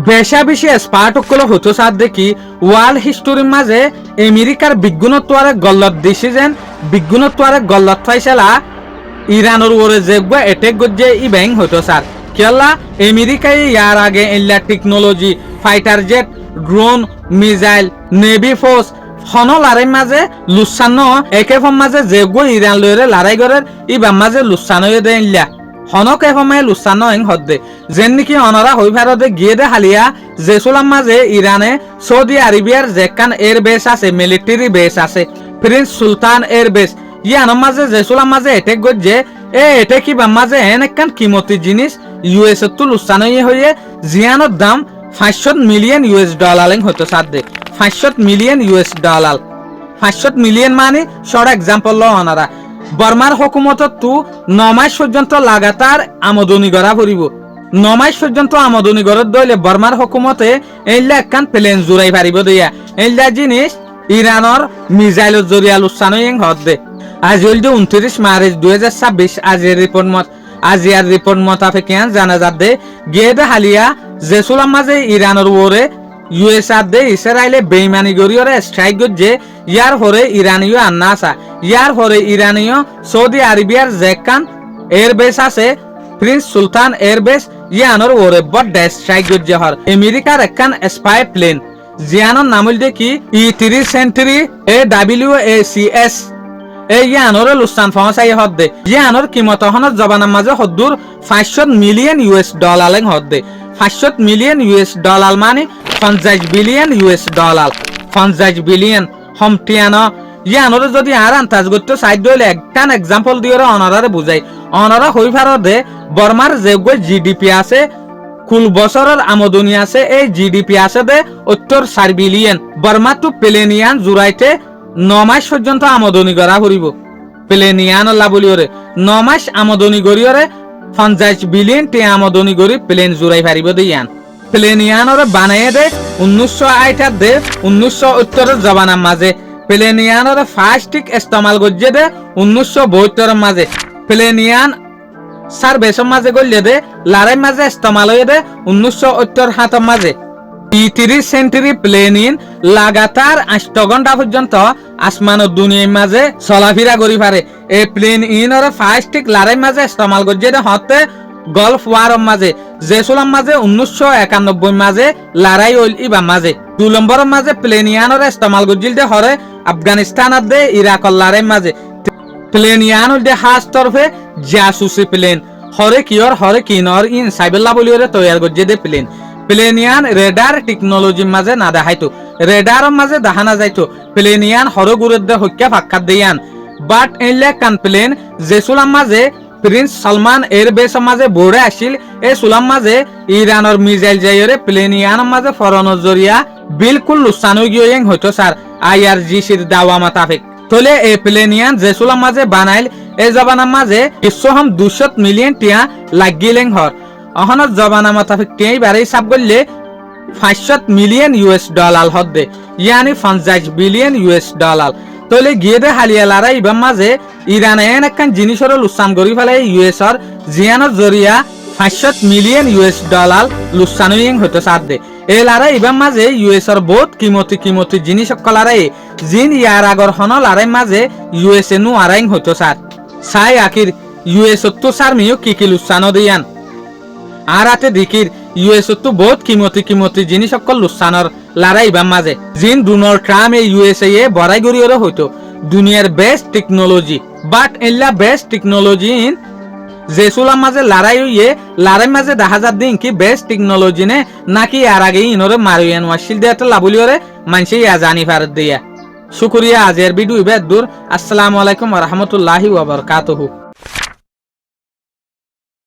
বেশা বেশি স্পার্টকল হতো সার দেখি ওয়ার্ল্ড হিস্টোরির মাঝে আমেরিকার বিজ্ঞানত্বরে গল্লত দিছে যেন বিজ্ঞানত্বরে গল্লত ফাইসালা ইরানের ওরে যেগুয়া এটেক গজ্জে ই ব্যাং হতো স্যার কেলা আমেরিকায় ইয়ার আগে এল্লা technology fighter jet drone missile navy force হন লারাই মাঝে লুসানো একে ফম মাঝে যেগুয়া ইরান লইরে লড়াই করে ইবাম মাঝে লুসানো দে ইল্লা হনক এফমে লুসানো এং হদ্দে যেন নাকি অনরা হই ভারতে গিয়ে দে হালিয়া জেসুলাম মাঝে ইরানে সৌদি আরবিয়ার যেকান এয়ার বেস আছে মিলিটারি বেস আছে প্রিন্স সুলতান এয়ার বেস ইয়ানোর মাঝে জেসুলাম মাঝে এটেক গজ্জে এটে কি বাম মাঝে এন একখান কিমতি জিনিস ইউএস তো লুসানো হয়ে জিয়ানোর দাম 500 মিলিয়ন US ডলার হতো সাদে 500 মিলিয়ন US ডলার 500 মিলিয়ন মানে শর্ট এক্সাম্পল ল অনারা বর্মার হুকুমতত তু 9 মাস পর্যন্ত লাগাতার আমদানি করা পড়িব 9 মাস পর্যন্ত আমদানি করত দইলে বর্মার হুকুমতে এইলা একখান প্লেন জুড়াই পারিব দিয়া এইলা জিনিস ইরানের মিসাইলের জরিয়া লুসানো হদ্দে আজ হইল 29 মার্চ 2026 আজিয়ার রিপোর্ট মোতাবেক জানা যাচ্ছে গিয়ে দে হালিয়া জেসুলাম মাঝে ইরানের ওরে ইউএস দে ইসরায়েলে বেইমানি গরিয়রে স্ট্রাইক গজ্জে ইয়ার হরে ইরানীয় আন্না আসা ইয়ার হরে ইরানীয় সৌদি আরবিয়ার যেকান এয়ারবেস আছে প্রিন্স সুলতান এয়ারবেস ইয়ানোর ওরে বড় স্ট্রাইক গজ্জে হর আমেরিকার একখান স্পাই প্লেন জিয়ানোর নাম হইল দেখি E3 সেন্টারি AWACS এই ইয়ানোর লুসান ফসাই হদ্দে ইয়ানোর কিমত হনর জবানের মাঝে হদ্দুর 500 মিলিয়ন US ডলার হদ্দে 500 মিলিয়ন US ডলার মানে 50 বিলিয়ন US ডলার 50 বিলিয়ন হমটিয়ানো ইয়ানোর যদি আর আন্তাজ করতে সাইড হইলে একটান এক্সাম্পল দিয়ে অনারারে বুঝাই অনারা হই ভারতে বর্মার যেগুলো জিডিপি আছে কুল বছরের আমদানি আছে এই জিডিপি আছে দে 4 বিলিয়ন বর্মা টু প্লেনিয়ান জুড়াইতে 9 মাস পর্যন্ত আমদানি করা করিব প্লেনিয়ান লাবলিওরে 9 মাস আমদানি করিওরে 50 বিলিয়ন টি আমদানি করি প্লেন জুড়াই পারিব দিয়ান প্লেনিয়ানরে বানাইয়ে দে 1968 দে 1970 জবানার মাঝে প্লেনিয়ানরে ফাস্টিক ইস্তেমাল গজ্জে দে 1972 মাঝে প্লেনিয়ান সার্ভেসর মাঝে গল্লে দে লারাই মাঝে ইস্তেমাল হয়ে দে 1978 মাঝে E3 সেন্টারি প্লেনিন লাগাতার 8 ঘন্টা পর্যন্ত আসমানের দুনিয়ার মাঝে চলাফেরা করি পারে এই প্লেন ইনর ফাস্টিক লারাই মাঝে ইস্তেমাল গজ্জে দে হতে গলফ ওয়ারের মাঝে জেসুলাম মাঝে 1991 মাঝে লড়াই হইল ইবা মাঝে 2 নম্বরের মাঝে প্লেনিয়ানর ইস্তেমাল গজ্জিল দে হরে আফগানিস্তানত দে ইরাকর লড়াই মাঝে প্লেনিয়ান হইল দে হাস তরফে জাসুসি প্লেন হরে কিনর ইন সাইবেল্লা বলিওরে তৈয়ার গজ্জে দে প্লেনিয়ান রেডার টেকনোলজির মাঝে না দেখাইতো রেডারের মাঝে দেখানা যাইতো প্লেনিয়ান হরে গুরের দে হক্কা ফাক্কাত দিয়ান বাট এইলে কান প্লেন জেসুলাম মাঝে প্রিন্স সালমান এয়ারবেসের মাঝে বোর্ডে আসিল এই সুলাম মাঝে ইরানের মিসাইল যাইরে প্লেনিয়ানের মাঝে ফরানোর জরিয়া বিলকুল লুসানো গিয়ে হইতো স্যার IRGCর দাওয়া মোতাবেক তলে এই প্লেনিয়ান জেসুলাম মাঝে বানাইল এই জবানার মাঝে ইসোহম 200 মিলিয়ন টিয়া লাগিলেন হর অহনত জবানা মোতাবেক টিয়াই বাড়ি সাব করলে 500 মিলিয়ন US ডলার হদ্দে ইয়ানি 50 বিলিয়ন US ডলার তলে গিয়ে দে হালিয়া লারা ইবাম মাঝে ইরানে একখান জিনিসের লুসান করি ফেলে ইউএসর জিয়ানোর জরিয়া 500 মিলিয়ন US ডলার লুসানুইং হতে সাদে এই লারা ইবাম মাঝে ইউএসর বহুত কিমতি জিনিস কলারাই জিন ইয়ার আগর হন লারাই মাঝে ইউএসএ নু আরাইং হতো সার সাই আকির ইউএস তো সার মিও কি লুসানো দিয়ান আর আতে দিকির ইউএস তো বহুত কিমতি জিনিস সকল লুসানর লড়াই বা মাঝে জিন ডোনাল্ড ট্রাম্প এই ইউএসএ বড়াই গড়িয়ে হইতো দুনিয়ার বেস্ট টেকনোলজি বাট এল্লা বেস্ট টেকনোলজি ইন জেসুলাম মাঝে লড়াই হইয়ে লড়াই মাঝে দেখা যার দিন কি বেস্ট টেকনোলজি নে নাকি আর আগে ইনরে মারিয়ান ওয়াশিল দিয়ে একটা লাবলিওরে মানুষে জানি ফারত দিয়া শুকরিয়া আজের ভিডিও বেদ দূর আসসালামু আলাইকুম ওয়া রাহমাতুল্লাহি ওয়া বারাকাতুহু।